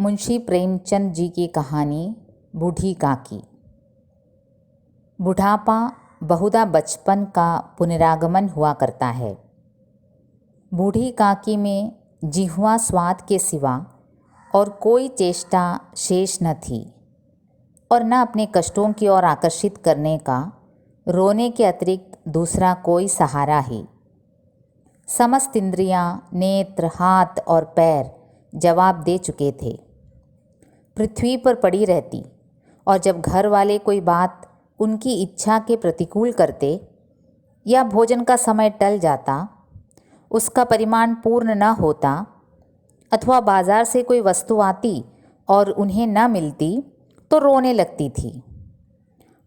मुंशी प्रेमचंद जी की कहानी बूढ़ी काकी। बुढ़ापा बहुधा बचपन का पुनरागमन हुआ करता है। बूढ़ी काकी में जिह्वा स्वाद के सिवा और कोई चेष्टा शेष न थी और न अपने कष्टों की ओर आकर्षित करने का रोने के अतिरिक्त दूसरा कोई सहारा ही। समस्त इंद्रियां, नेत्र, हाथ और पैर जवाब दे चुके थे। पृथ्वी पर पड़ी रहती और जब घर वाले कोई बात उनकी इच्छा के प्रतिकूल करते या भोजन का समय टल जाता, उसका परिमाण पूर्ण न होता अथवा बाजार से कोई वस्तु आती और उन्हें न मिलती तो रोने लगती थी।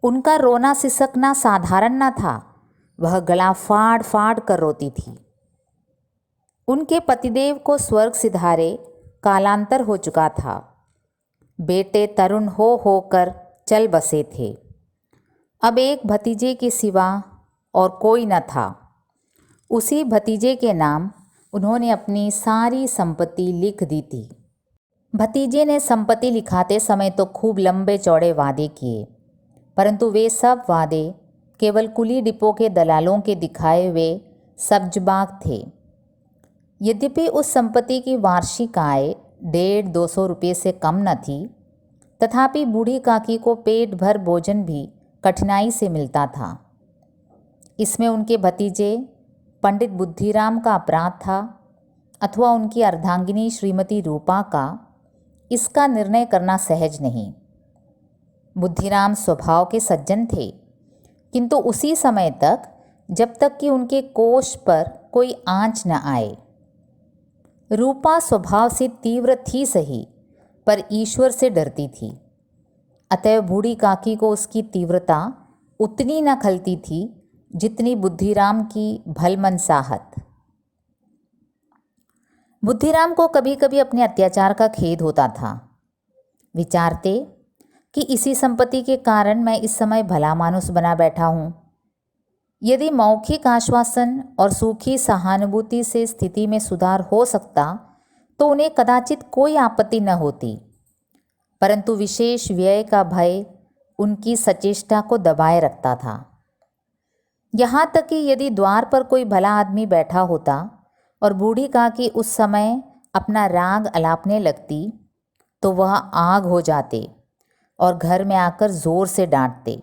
उनका रोना सिसकना साधारण न था, वह गला फाड़ फाड़ कर रोती थी। उनके पतिदेव को स्वर्ग सिधारे कालांतर हो चुका था। बेटे तरुण होकर चल बसे थे। अब एक भतीजे के सिवा और कोई न था। उसी भतीजे के नाम उन्होंने अपनी सारी संपत्ति लिख दी थी। भतीजे ने संपत्ति लिखाते समय तो खूब लंबे चौड़े वादे किए, परंतु वे सब वादे केवल कुली डिपो के दलालों के दिखाए हुए सब्जबाग थे। यद्यपि उस संपत्ति की वार्षिक आय 150-200 रुपये से कम न थी, तथापि बूढ़ी काकी को पेट भर भोजन भी कठिनाई से मिलता था। इसमें उनके भतीजे पंडित बुद्धिराम का अपराध था अथवा उनकी अर्धांगिनी श्रीमती रूपा का, इसका निर्णय करना सहज नहीं। बुद्धिराम स्वभाव के सज्जन थे, किंतु उसी समय तक जब तक कि उनके कोष पर कोई आंच न आए। रूपा स्वभाव से तीव्र थी सही, पर ईश्वर से डरती थी। अतएव बूढ़ी काकी को उसकी तीव्रता उतनी न खलती थी जितनी बुद्धिराम की भलमनसाहत। बुद्धिराम को कभी कभी अपने अत्याचार का खेद होता था। विचारते कि इसी संपत्ति के कारण मैं इस समय भला मानुस बना बैठा हूँ। यदि मौखिक आश्वासन और सूखी सहानुभूति से स्थिति में सुधार हो सकता तो उन्हें कदाचित कोई आपत्ति न होती, परंतु विशेष व्यय का भय उनकी सचेष्टा को दबाए रखता था। यहाँ तक कि यदि द्वार पर कोई भला आदमी बैठा होता और बूढ़ी काकी उस समय अपना राग अलापने लगती तो वह आग हो जाते और घर में आकर जोर से डांटते।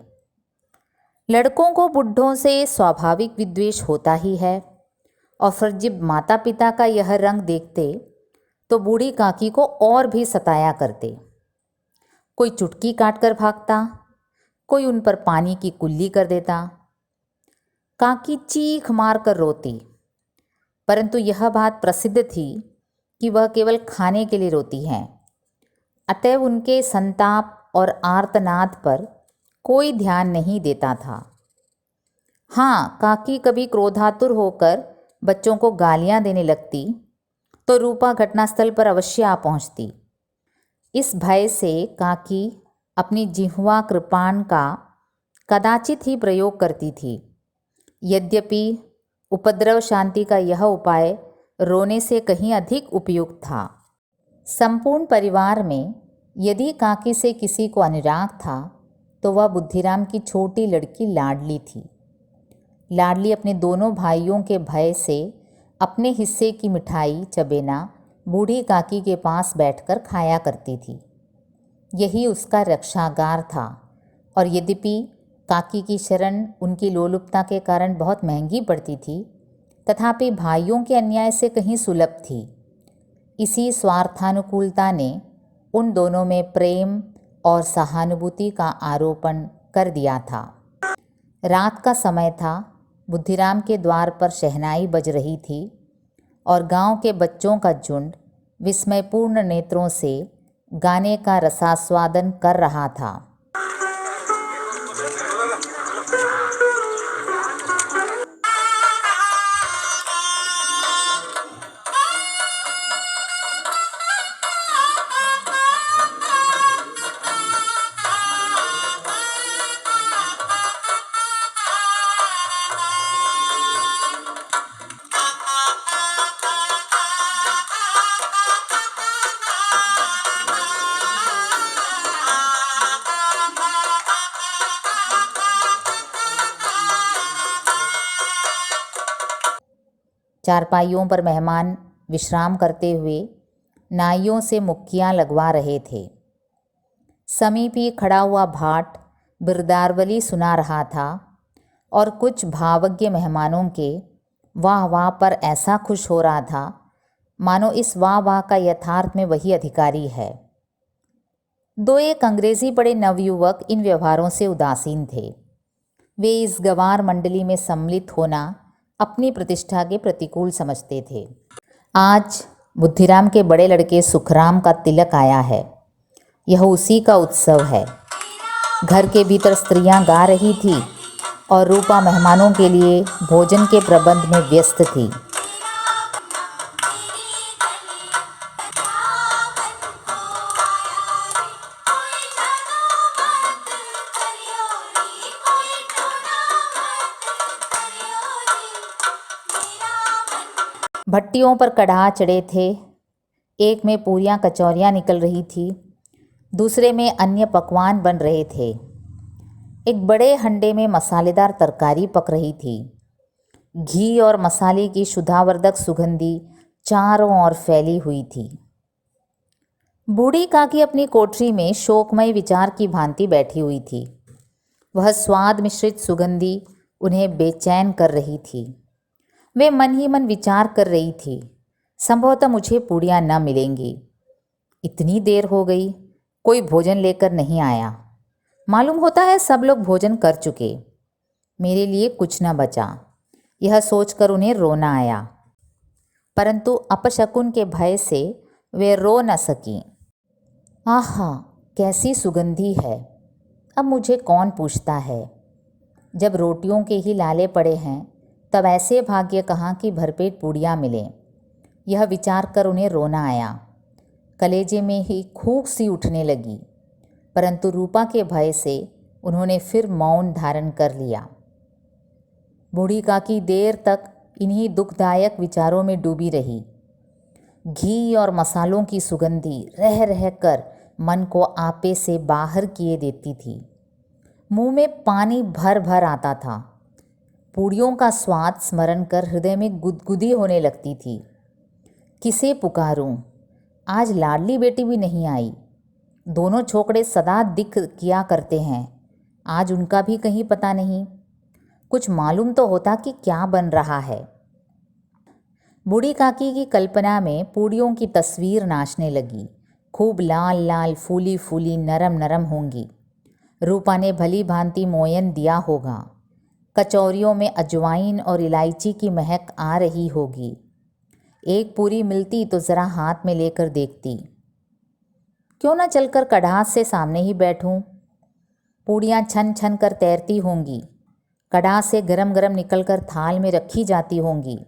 लड़कों को बुढ़ों से स्वाभाविक विद्वेष होता ही है, और फिर जब माता पिता का यह रंग देखते तो बूढ़ी काकी को और भी सताया करते। कोई चुटकी काट कर भागता, कोई उन पर पानी की कुल्ली कर देता। काकी चीख मार कर रोती, परंतु यह बात प्रसिद्ध थी कि वह केवल खाने के लिए रोती हैं। अतएव उनके संताप और आर्तनाद पर कोई ध्यान नहीं देता था। हाँ, काकी कभी क्रोधातुर होकर बच्चों को गालियां देने लगती तो रूपा घटनास्थल पर अवश्य आ पहुंचती। इस भय से काकी अपनी जिह्वा कृपाण का कदाचित ही प्रयोग करती थी। यद्यपि उपद्रव शांति का यह उपाय रोने से कहीं अधिक उपयुक्त था। संपूर्ण परिवार में यदि काकी से किसी को अनुराग था तो वह बुद्धिराम की छोटी लड़की लाडली थी। लाडली अपने दोनों भाइयों के भय से अपने हिस्से की मिठाई चबेना बूढ़ी काकी के पास बैठकर खाया करती थी। यही उसका रक्षागार था, और यद्यपि काकी की शरण उनकी लोलुपता के कारण बहुत महंगी पड़ती थी, तथापि भाइयों के अन्याय से कहीं सुलभ थी। इसी स्वार्थानुकूलता ने उन दोनों में प्रेम और सहानुभूति का आरोपण कर दिया था। रात का समय था। बुद्धिराम के द्वार पर शहनाई बज रही थी और गांव के बच्चों का झुंड विस्मयपूर्ण नेत्रों से गाने का रसास्वादन कर रहा था। चारपाइयों पर मेहमान विश्राम करते हुए नाइयों से मुक्कियाँ लगवा रहे थे। समीप ही खड़ा हुआ भाट बिरदारवली सुना रहा था और कुछ भावज्ञ मेहमानों के वाह वाह पर ऐसा खुश हो रहा था मानो इस वाह वाह का यथार्थ में वही अधिकारी है। दो एक अंग्रेजी पढ़े नवयुवक इन व्यवहारों से उदासीन थे। वे इस गंवार मंडली में सम्मिलित होना अपनी प्रतिष्ठा के प्रतिकूल समझते थे। आज बुद्धिराम के बड़े लड़के सुखराम का तिलक आया है। यह उसी का उत्सव है। घर के भीतर स्त्रियां गा रही थी और रूपा मेहमानों के लिए भोजन के प्रबंध में व्यस्त थी। भट्टियों पर कढ़ा चढ़े थे। एक में पूरियां कचौरियां निकल रही थी, दूसरे में अन्य पकवान बन रहे थे। एक बड़े हंडे में मसालेदार तरकारी पक रही थी। घी और मसाले की शुद्धावर्धक सुगंधी चारों ओर फैली हुई थी। बूढ़ी काकी अपनी कोठरी में शोकमय विचार की भांति बैठी हुई थी। वह स्वाद मिश्रित सुगंधी उन्हें बेचैन कर रही थी। वे मन ही मन विचार कर रही थी, संभवतः मुझे पूड़ियाँ न मिलेंगी। इतनी देर हो गई, कोई भोजन लेकर नहीं आया। मालूम होता है सब लोग भोजन कर चुके, मेरे लिए कुछ न बचा। यह सोचकर उन्हें रोना आया, परंतु अपशकुन के भय से वे रो न सकीं। आहा, कैसी सुगंधी है, अब मुझे कौन पूछता है। जब रोटियों के ही लाले पड़े हैं तब ऐसे भाग्य कहाँ कि भरपेट पूड़ियाँ मिलें। यह विचार कर उन्हें रोना आया। कलेजे में ही खूक सी उठने लगी, परंतु रूपा के भय से उन्होंने फिर मौन धारण कर लिया। बूढ़ी काकी देर तक इन्हीं दुखदायक विचारों में डूबी रही। घी और मसालों की सुगंधी रह रह कर मन को आपे से बाहर किए देती थी। मुंह में पानी भर भर आता था। पूड़ियों का स्वाद स्मरण कर हृदय में गुदगुदी होने लगती थी। किसे पुकारूं? आज लाडली बेटी भी नहीं आई। दोनों छोकरे सदा दिख किया करते हैं, आज उनका भी कहीं पता नहीं। कुछ मालूम तो होता कि क्या बन रहा है। बूढ़ी काकी की कल्पना में पूड़ियों की तस्वीर नाचने लगी। खूब लाल लाल फूली फूली नरम नरम होंगी। रूपा ने भली भांति मोयन दिया होगा। कचौरियों में अजवाइन और इलायची की महक आ रही होगी। एक पूरी मिलती तो ज़रा हाथ में लेकर देखती। क्यों न चलकर कढ़ा से सामने ही बैठूं? पूड़ियाँ छन छन कर तैरती होंगी, कढ़ा से गरम गरम निकलकर थाल में रखी जाती होंगी।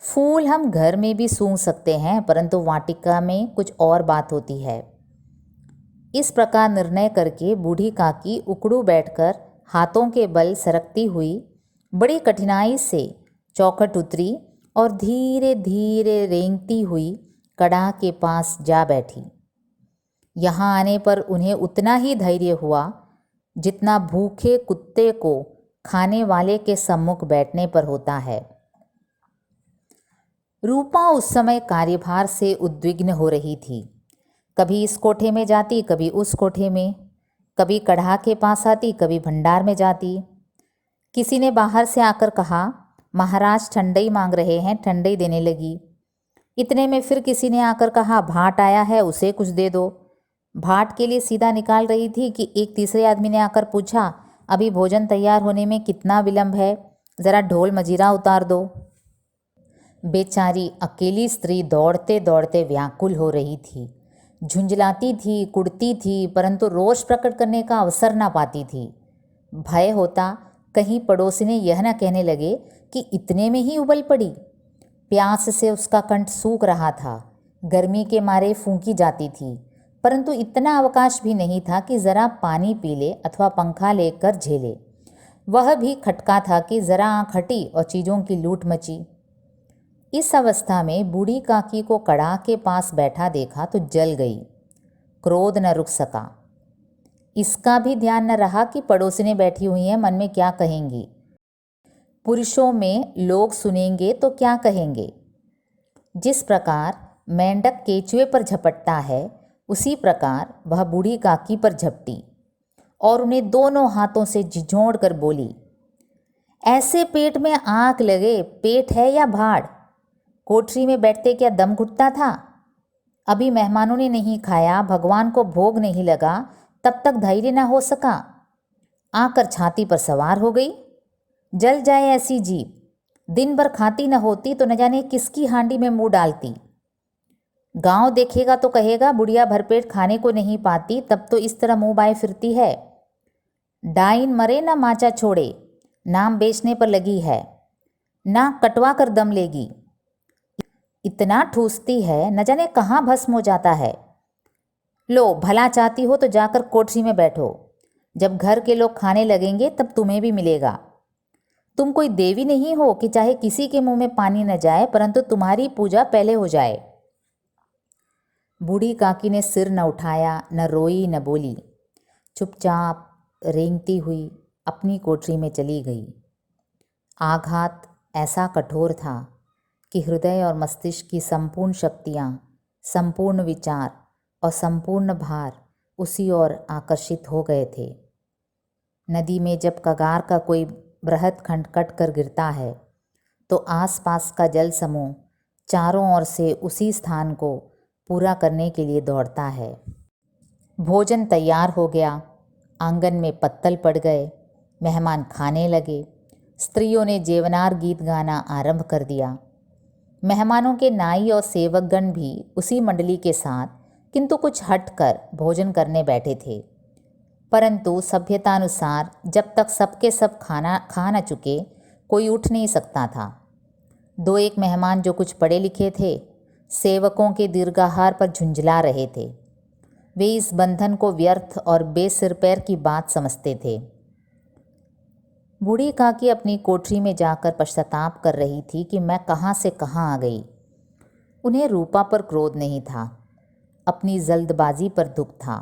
फूल हम घर में भी सूंघ सकते हैं, परंतु वाटिका में कुछ और बात होती है। इस प्रकार निर्णय करके बूढ़ी काकी उकड़ू बैठकर हाथों के बल सरकती हुई बड़ी कठिनाई से चौखट उतरी और धीरे धीरे रेंगती हुई कढ़ा के पास जा बैठी। यहाँ आने पर उन्हें उतना ही धैर्य हुआ जितना भूखे कुत्ते को खाने वाले के सम्मुख बैठने पर होता है। रूपा उस समय कार्यभार से उद्विग्न हो रही थी। कभी इस कोठे में जाती, कभी उस कोठे में, कभी कढ़ा के पास आती, कभी भंडार में जाती। किसी ने बाहर से आकर कहा, महाराज ठंडई मांग रहे हैं, ठंडई देने लगी। इतने में फिर किसी ने आकर कहा, भाट आया है, उसे कुछ दे दो। भाट के लिए सीधा निकाल रही थी कि एक तीसरे आदमी ने आकर पूछा, अभी भोजन तैयार होने में कितना विलंब है, ज़रा ढोल मजीरा उतार दो। बेचारी अकेली स्त्री दौड़ते दौड़ते व्याकुल हो रही थी। झुंझलाती थी, कुड़ती थी, परंतु रोष प्रकट करने का अवसर ना पाती थी। भय होता कहीं पड़ोसी ने यह न कहने लगे कि इतने में ही उबल पड़ी। प्यास से उसका कंठ सूख रहा था, गर्मी के मारे फूंकी जाती थी, परंतु इतना अवकाश भी नहीं था कि ज़रा पानी पी ले अथवा पंखा लेकर झेले। वह भी खटका था कि ज़रा आँख हटी और चीज़ों की लूट मची। इस अवस्था में बूढ़ी काकी को कढ़ा के पास बैठा देखा तो जल गई। क्रोध न रुक सका। इसका भी ध्यान न रहा कि पड़ोसिनें बैठी हुई हैं, मन में क्या कहेंगी। पुरुषों में लोग सुनेंगे तो क्या कहेंगे। जिस प्रकार मेंढक केचुए पर झपटता है, उसी प्रकार वह बूढ़ी काकी पर झपटी और उन्हें दोनों हाथों से झिझोड़ कर बोली, ऐसे पेट में आग लगे, पेट है या भाड़? कोठरी में बैठते क्या दम घुटता था? अभी मेहमानों ने नहीं खाया, भगवान को भोग नहीं लगा, तब तक धैर्य न हो सका। आकर छाती पर सवार हो गई। जल जाए ऐसी जीभ, दिन भर खाती न होती तो न जाने किसकी हांडी में मुंह डालती। गांव देखेगा तो कहेगा बुढ़िया भरपेट खाने को नहीं पाती, तब तो इस तरह मुंह बाए फिरती है। डाइन मरे ना माचा छोड़े, नाम बेचने पर लगी है, ना कटवा कर दम लेगी। इतना ठूसती है, न जाने कहाँ भस्म हो जाता है। लो, भला चाहती हो तो जाकर कोठरी में बैठो, जब घर के लोग खाने लगेंगे तब तुम्हें भी मिलेगा। तुम कोई देवी नहीं हो कि चाहे किसी के मुंह में पानी न जाए, परंतु तुम्हारी पूजा पहले हो जाए। बूढ़ी काकी ने सिर न उठाया, न रोई न बोली, चुपचाप रेंगती हुई अपनी कोठरी में चली गई। आघात ऐसा कठोर था कि हृदय और मस्तिष्क की संपूर्ण शक्तियाँ, संपूर्ण विचार और संपूर्ण भार उसी ओर आकर्षित हो गए थे। नदी में जब कगार का कोई बृहद खंड कट कर गिरता है तो आसपास का जल समूह चारों ओर से उसी स्थान को पूरा करने के लिए दौड़ता है। भोजन तैयार हो गया, आंगन में पत्तल पड़ गए, मेहमान खाने लगे। स्त्रियों ने जेवनार गीत गाना आरंभ कर दिया। मेहमानों के नाई और सेवकगण भी उसी मंडली के साथ, किंतु कुछ हटकर भोजन करने बैठे थे। परंतु सभ्यतानुसार जब तक सबके सब खाना खा न चुके, कोई उठ नहीं सकता था। दो एक मेहमान जो कुछ पढ़े लिखे थे, सेवकों के दीर्घाहार पर झुंझला रहे थे। वे इस बंधन को व्यर्थ और बेसिर पैर की बात समझते थे। बूढ़ी काकी अपनी कोठरी में जाकर पश्चाताप कर रही थी कि मैं कहाँ से कहाँ आ गई। उन्हें रूपा पर क्रोध नहीं था, अपनी जल्दबाजी पर दुख था।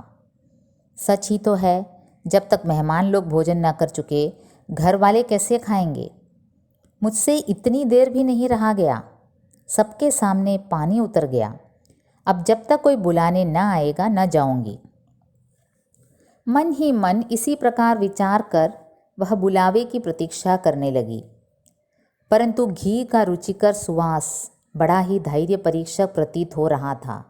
सच ही तो है, जब तक मेहमान लोग भोजन न कर चुके, घर वाले कैसे खाएंगे। मुझसे इतनी देर भी नहीं रहा गया, सबके सामने पानी उतर गया। अब जब तक कोई बुलाने न आएगा न जाऊंगी। मन ही मन इसी प्रकार विचार कर वह बुलावे की प्रतीक्षा करने लगी। परंतु घी का रुचिकर सुवास बड़ा ही धैर्य परीक्षक प्रतीत हो रहा था।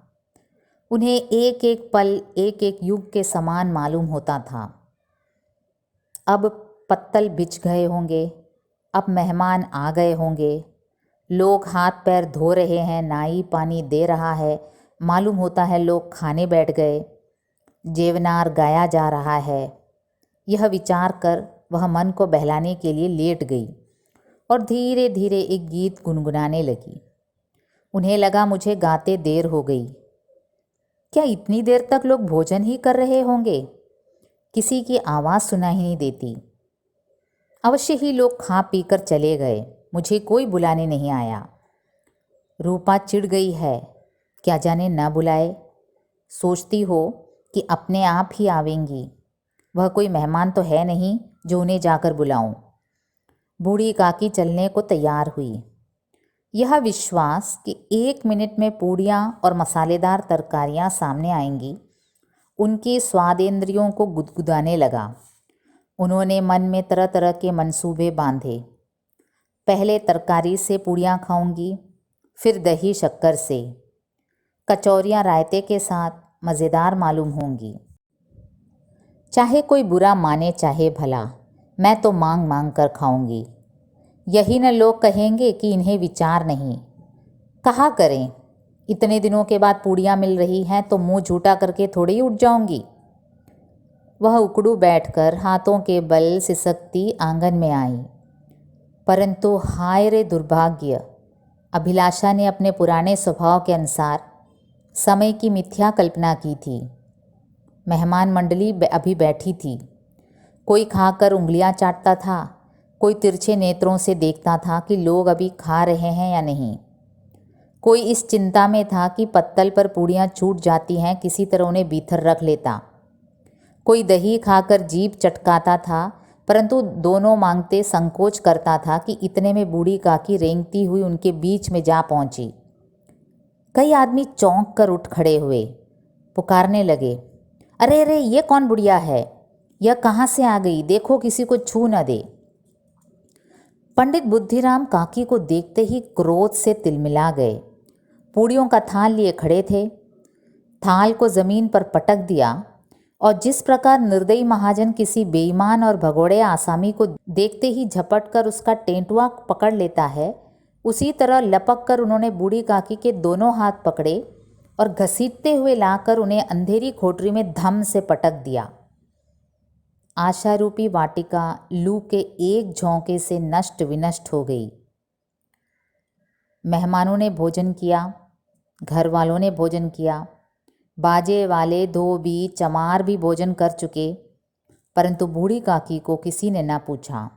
उन्हें एक एक पल एक एक युग के समान मालूम होता था। अब पत्तल बिछ गए होंगे, अब मेहमान आ गए होंगे, लोग हाथ पैर धो रहे हैं, नाई पानी दे रहा है, मालूम होता है लोग खाने बैठ गए, जेवनार गाया जा रहा है। यह विचार कर वह मन को बहलाने के लिए लेट गई और धीरे धीरे एक गीत गुनगुनाने लगी। उन्हें लगा मुझे गाते देर हो गई। क्या इतनी देर तक लोग भोजन ही कर रहे होंगे? किसी की आवाज़ सुनाई नहीं देती। अवश्य ही लोग खा पी कर चले गए, मुझे कोई बुलाने नहीं आया। रूपा चिढ़ गई है, क्या जाने न बुलाए। सोचती हो कि अपने आप ही आवेंगी, वह कोई मेहमान तो है नहीं जो उन्हें जाकर बुलाऊं। बूढ़ी काकी चलने को तैयार हुई। यह विश्वास कि 1 मिनट में पूड़ियाँ और मसालेदार तरकारियाँ सामने आएंगी, उनकी स्वादेंद्रियों को गुदगुदाने लगा। उन्होंने मन में तरह तरह के मंसूबे बांधे। पहले तरकारी से पूड़ियाँ खाऊंगी, फिर दही शक्कर से, कचौरियाँ रायते के साथ मज़ेदार मालूम होंगी। चाहे कोई बुरा माने चाहे भला, मैं तो मांग मांग कर खाऊंगी। यही न लोग कहेंगे कि इन्हें विचार नहीं। कहा करें, इतने दिनों के बाद पूड़ियाँ मिल रही हैं तो मुंह झूठा करके थोड़ी ही उठ जाऊंगी। वह उकड़ू बैठकर हाथों के बल सिसकती आंगन में आई। परंतु हाय रे दुर्भाग्य, अभिलाषा ने अपने पुराने स्वभाव के अनुसार समय की मिथ्या कल्पना की थी। मेहमान मंडली अभी बैठी थी। कोई खाकर उंगलियां चाटता था, कोई तिरछे नेत्रों से देखता था कि लोग अभी खा रहे हैं या नहीं। कोई इस चिंता में था कि पत्तल पर पूड़ियाँ छूट जाती हैं, किसी तरह उन्हें भीतर रख लेता। कोई दही खाकर जीभ चटकाता था परंतु दोनों मांगते संकोच करता था कि इतने में बूढ़ी काकी रेंगती हुई उनके बीच में जा पहुंची। कई आदमी चौंक कर उठ खड़े हुए, पुकारने लगे, अरे अरे ये कौन बुढ़िया है, यह कहाँ से आ गई, देखो किसी को छू न दे। पंडित बुद्धिराम काकी को देखते ही क्रोध से तिलमिला गए। पूड़ियों का थाल लिए खड़े थे, थाल को जमीन पर पटक दिया और जिस प्रकार निर्दयी महाजन किसी बेईमान और भगोड़े आसामी को देखते ही झपट कर उसका टेंटुआ पकड़ लेता है, उसी तरह लपक कर उन्होंने बूढ़ी काकी के दोनों हाथ पकड़े और घसीटते हुए लाकर उन्हें अंधेरी खोटरी में धम से पटक दिया। आशारूपी वाटिका लू के एक झोंके से नष्ट विनष्ट हो गई। मेहमानों ने भोजन किया, घर वालों ने भोजन किया, बाजे वाले धोबी चमार भी भोजन कर चुके, परंतु बूढ़ी काकी को किसी ने न पूछा।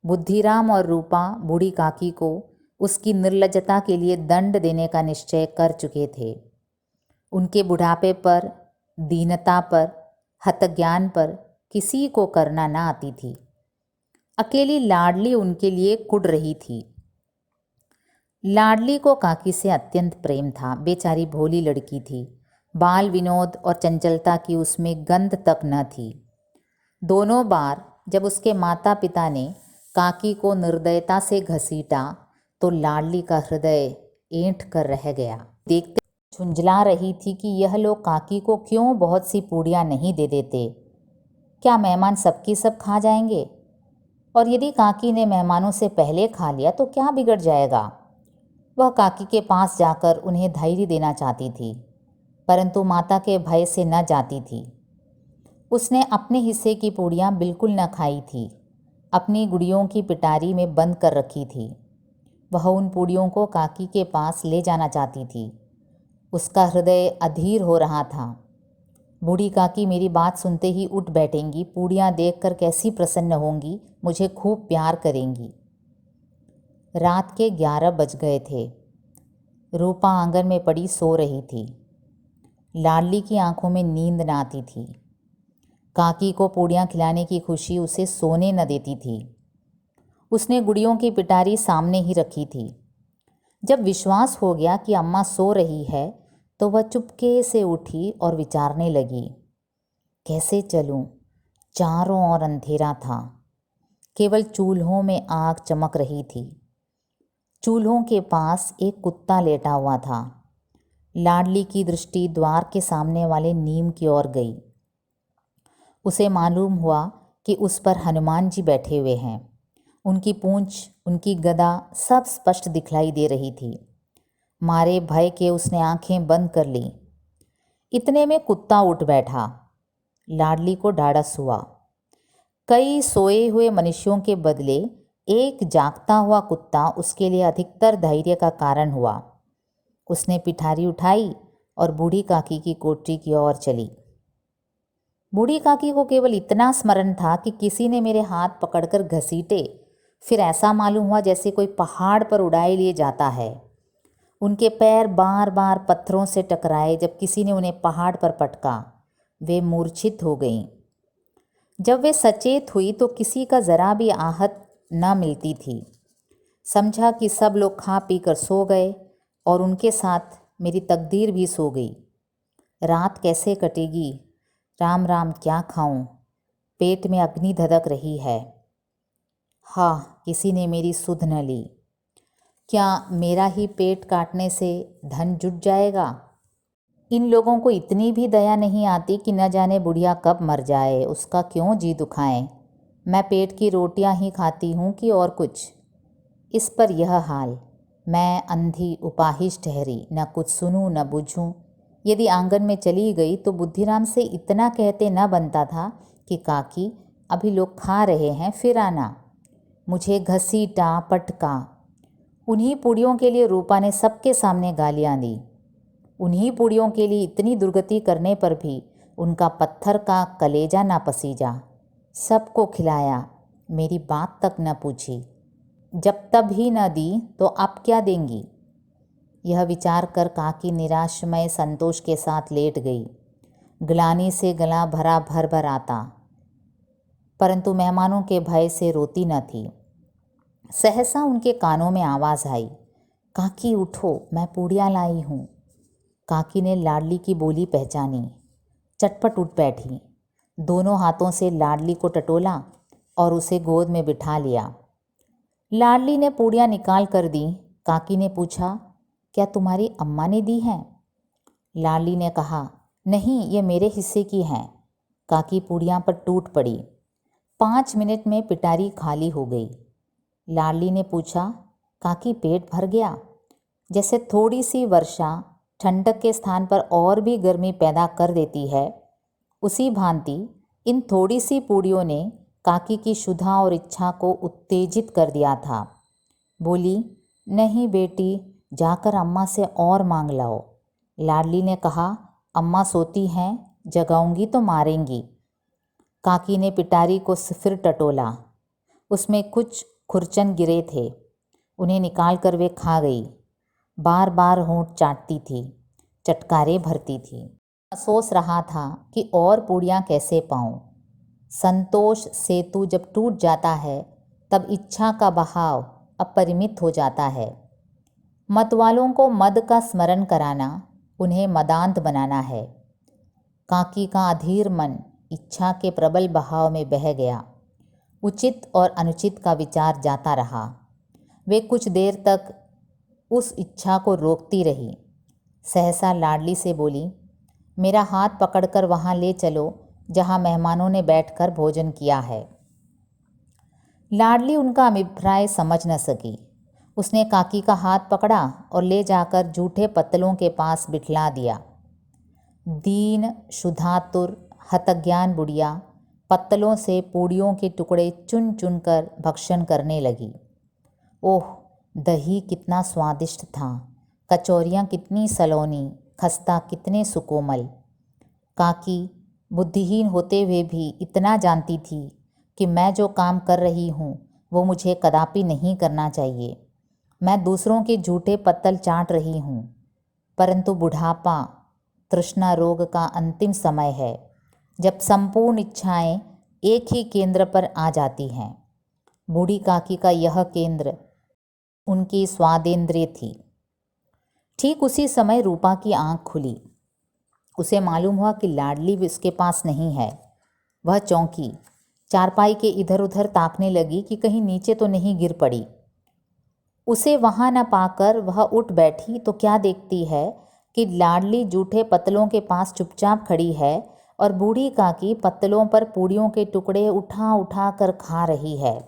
बुद्धिराम और रूपा बूढ़ी काकी को उसकी निर्लज्जता के लिए दंड देने का निश्चय कर चुके थे। उनके बुढ़ापे पर, दीनता पर, हतज्ञान पर किसी को करना न आती थी। अकेली लाडली उनके लिए कुढ़ रही थी। लाडली को काकी से अत्यंत प्रेम था। बेचारी भोली लड़की थी, बाल विनोद और चंचलता की उसमें गंध तक न थी। दोनों बार जब उसके माता पिता ने काकी को निर्दयता से घसीटा तो लाडली का हृदय ऐंठ कर रह गया। देखते झुंझला रही थी कि यह लोग काकी को क्यों बहुत सी पूड़ियाँ नहीं दे देते। क्या मेहमान सबकी सब खा जाएंगे? और यदि काकी ने मेहमानों से पहले खा लिया तो क्या बिगड़ जाएगा? वह काकी के पास जाकर उन्हें धैर्य देना चाहती थी, परंतु माता के भय से न जाती थी। उसने अपने हिस्से की पूड़ियाँ बिल्कुल न खाई थी, अपनी गुड़ियों की पिटारी में बंद कर रखी थी। वह उन पूड़ियों को काकी के पास ले जाना चाहती थी। उसका हृदय अधीर हो रहा था। बूढ़ी काकी मेरी बात सुनते ही उठ बैठेंगी, पूड़ियाँ देखकर कैसी प्रसन्न होंगी, मुझे खूब प्यार करेंगी। रात के 11 बज गए थे। रूपा आंगन में पड़ी सो रही थी। लाडली की आंखों में नींद न आती थी। काकी को पूड़ियाँ खिलाने की खुशी उसे सोने न देती थी। उसने गुड़ियों की पिटारी सामने ही रखी थी। जब विश्वास हो गया कि अम्मा सो रही है तो वह चुपके से उठी और विचारने लगी, कैसे चलूं? चारों ओर अंधेरा था, केवल चूल्हों में आग चमक रही थी। चूल्हों के पास एक कुत्ता लेटा हुआ था। लाडली की दृष्टि द्वार के सामने वाले नीम की ओर गई। उसे मालूम हुआ कि उस पर हनुमान जी बैठे हुए हैं। उनकी पूंछ, उनकी गदा सब स्पष्ट दिखलाई दे रही थी। मारे भय के उसने आंखें बंद कर ली। इतने में कुत्ता उठ बैठा। लाडली को ढाढ़स हुआ। कई सोए हुए मनुष्यों के बदले एक जागता हुआ कुत्ता उसके लिए अधिकतर धैर्य का कारण हुआ। उसने पिठारी उठाई और बूढ़ी काकी की कोठरी की ओर चली। बूढ़ी काकी को केवल इतना स्मरण था कि किसी ने मेरे हाथ पकड़कर घसीटे, फिर ऐसा मालूम हुआ जैसे कोई पहाड़ पर उड़ाए लिए जाता है। उनके पैर बार बार पत्थरों से टकराए। जब किसी ने उन्हें पहाड़ पर पटका, वे मूर्छित हो गईं। जब वे सचेत हुई तो किसी का ज़रा भी आहत न मिलती थी। समझा कि सब लोग खा पी कर सो गए और उनके साथ मेरी तकदीर भी सो गई। रात कैसे कटेगी? राम राम क्या खाऊं? पेट में अग्नि धधक रही है। हाँ, किसी ने मेरी सुध न ली। क्या मेरा ही पेट काटने से धन जुट जाएगा? इन लोगों को इतनी भी दया नहीं आती कि न जाने बुढ़िया कब मर जाए, उसका क्यों जी दुखाएं। मैं पेट की रोटियां ही खाती हूँ कि और कुछ। इस पर यह हाल। मैं अंधी उपाहिश ठहरी, न कुछ सुनूं न बूझूं। यदि आंगन में चली गई तो बुद्धिराम से इतना कहते न बनता था कि काकी अभी लोग खा रहे हैं, फिर आना। मुझे घसीटा, पटका। उन्हीं पूड़ियों के लिए रूपा ने सबके सामने गालियाँ दी। उन्हीं पूड़ियों के लिए इतनी दुर्गति करने पर भी उनका पत्थर का कलेजा ना पसीजा। सबको खिलाया, मेरी बात तक न पूछी। जब तब ही न दी तो अब क्या देंगी? यह विचार कर काकी निराशमय संतोष के साथ लेट गई। ग्लानि से गला भरा भर भर आता। परंतु मेहमानों के भय से रोती न थी। सहसा उनके कानों में आवाज़ आई, काकी उठो, मैं पूड़ियाँ लाई हूँ। काकी ने लाडली की बोली पहचानी, चटपट उठ बैठी, दोनों हाथों से लाडली को टटोला और उसे गोद में बिठा लिया। लाडली ने पूड़ियाँ निकाल कर दी। काकी ने पूछा, क्या तुम्हारी अम्मा ने दी हैं? लाडली ने कहा, नहीं, ये मेरे हिस्से की हैं। काकी पूड़ियाँ पर टूट पड़ी। 5 मिनट में पिटारी खाली हो गई। लाडली ने पूछा, काकी पेट भर गया? जैसे थोड़ी सी वर्षा ठंडक के स्थान पर और भी गर्मी पैदा कर देती है, उसी भांति इन थोड़ी सी पूड़ियों ने काकी की क्षुधा और इच्छा को उत्तेजित कर दिया था। बोली, नहीं बेटी, जाकर अम्मा से और मांग लाओ। लाडली ने कहा, अम्मा सोती हैं, जगाऊंगी तो मारेंगी। काकी ने पिटारी को फिर टटोला। उसमें कुछ खुरचन गिरे थे, उन्हें निकाल कर वे खा गई। बार बार होंठ चाटती थी, चटकारे भरती थी। अफसोस रहा था कि और पूड़ियाँ कैसे पाऊँ। संतोष सेतु जब टूट जाता है तब इच्छा का बहाव अपरिमित हो जाता है। मतवालों को मद का स्मरण कराना उन्हें मदांत बनाना है। काकी का अधीर मन इच्छा के प्रबल बहाव में बह गया। उचित और अनुचित का विचार जाता रहा। वे कुछ देर तक उस इच्छा को रोकती रही। सहसा लाडली से बोली, मेरा हाथ पकड़कर वहाँ ले चलो जहाँ मेहमानों ने बैठकर भोजन किया है। लाडली उनका अभिप्राय समझ न सकी। उसने काकी का हाथ पकड़ा और ले जाकर जूठे पत्तलों के पास बिठला दिया। दीन, क्षुधातुर, हतज्ञान बुढ़िया पत्तलों से पूड़ियों के टुकड़े चुन चुन कर भक्षण करने लगी। ओह, दही कितना स्वादिष्ट था, कचौरियाँ कितनी सलोनी, खस्ता कितने सुकोमल। काकी बुद्धिहीन होते हुए भी इतना जानती थी कि मैं जो काम कर रही हूँ वो मुझे कदापि नहीं करना चाहिए। मैं दूसरों के झूठे पत्तल चाट रही हूँ, परंतु बुढ़ापा तृष्णा रोग का अंतिम समय है, जब संपूर्ण इच्छाएं एक ही केंद्र पर आ जाती हैं। बूढ़ी काकी का यह केंद्र उनकी स्वादेंद्रिय थी। ठीक उसी समय रूपा की आंख खुली। उसे मालूम हुआ कि लाडली उसके पास नहीं है। वह चौंकी, चारपाई के इधर उधर ताकने लगी कि कहीं नीचे तो नहीं गिर पड़ी। उसे वहाँ न पाकर वह उठ बैठी तो क्या देखती है कि लाडली जूठे पत्तलों के पास चुपचाप खड़ी है और बूढ़ी काकी पत्तलों पर पूड़ियों के टुकड़े उठा उठा कर खा रही है।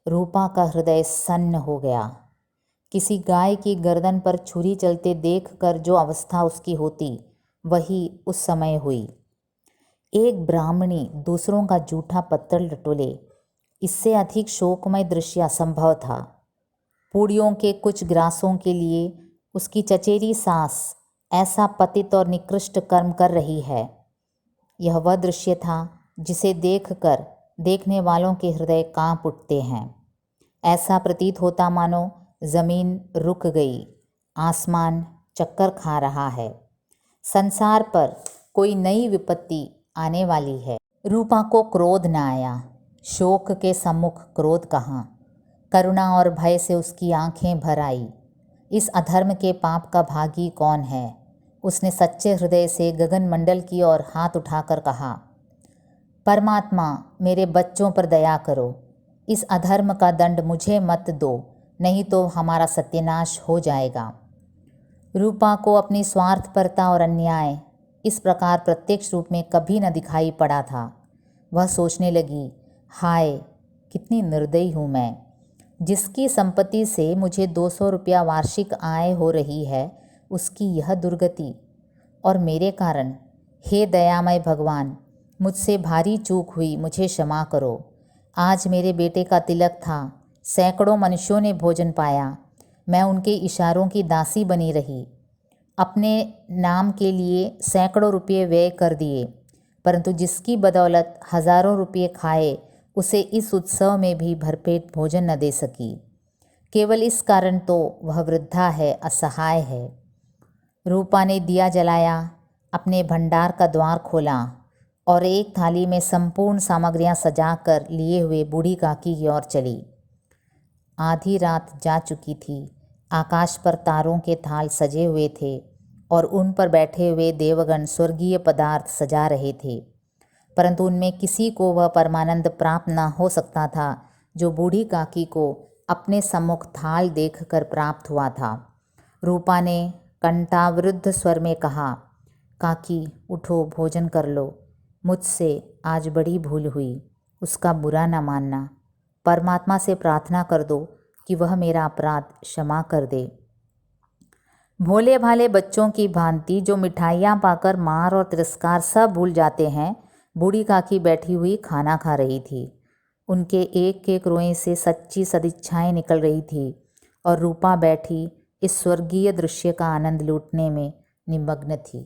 रूपा का हृदय सन्न हो गया। किसी गाय की गर्दन पर छुरी चलते देखकर जो अवस्था उसकी होती, वही उस समय हुई। एक ब्राह्मणी दूसरों का जूठा पत्तल टटोले, इससे अधिक शोकमय दृश्य असंभव था। पूड़ियों के कुछ ग्रासों के लिए उसकी चचेरी सास ऐसा पतित और निकृष्ट कर्म कर रही है। यह वह दृश्य था जिसे देखकर देखने वालों के हृदय कांप उठते हैं। ऐसा प्रतीत होता मानो जमीन रुक गई, आसमान चक्कर खा रहा है, संसार पर कोई नई विपत्ति आने वाली है। रूपा को क्रोध न आया। शोक के सम्मुख क्रोध कहाँ। करुणा और भय से उसकी आंखें भर आई। इस अधर्म के पाप का भागी कौन है? उसने सच्चे हृदय से गगन मंडल की ओर हाथ उठाकर कहा, परमात्मा, मेरे बच्चों पर दया करो। इस अधर्म का दंड मुझे मत दो, नहीं तो हमारा सत्यानाश हो जाएगा। रूपा को अपनी स्वार्थपरता और अन्याय इस प्रकार प्रत्यक्ष रूप में कभी न दिखाई पड़ा था। वह सोचने लगी, हाय, कितनी निर्दयी हूँ मैं। जिसकी संपत्ति से मुझे 200 रुपया वार्षिक आय हो रही है, उसकी यह दुर्गति, और मेरे कारण। हे दयामय भगवान, मुझसे भारी चूक हुई, मुझे क्षमा करो। आज मेरे बेटे का तिलक था, सैकड़ों मनुष्यों ने भोजन पाया, मैं उनके इशारों की दासी बनी रही। अपने नाम के लिए सैकड़ों रुपये व्यय कर दिए, परंतु जिसकी बदौलत हजारों रुपये खाए, उसे इस उत्सव में भी भरपेट भोजन न दे सकी। केवल इस कारण तो वह वृद्धा है, असहाय है। रूपा ने दिया जलाया, अपने भंडार का द्वार खोला और एक थाली में संपूर्ण सामग्रियां सजाकर लिए हुए बूढ़ी काकी की ओर चली। आधी रात जा चुकी थी। आकाश पर तारों के थाल सजे हुए थे और उन पर बैठे हुए देवगण स्वर्गीय पदार्थ सजा रहे थे, परंतु उनमें किसी को वह परमानंद प्राप्त न हो सकता था जो बूढ़ी काकी को अपने सम्मुख थाल देखकर प्राप्त हुआ था। रूपा ने कंठावरुद्ध स्वर में कहा, काकी उठो, भोजन कर लो। मुझसे आज बड़ी भूल हुई, उसका बुरा न मानना। परमात्मा से प्रार्थना कर दो कि वह मेरा अपराध क्षमा कर दे। भोले भाले बच्चों की भांति जो मिठाइयाँ पाकर मार और तिरस्कार सब भूल जाते हैं, बूढ़ी काकी बैठी हुई खाना खा रही थी। उनके एक एक रोए से सच्ची सदिच्छाएं निकल रही थी और रूपा बैठी इस स्वर्गीय दृश्य का आनंद लूटने में निमग्न थी।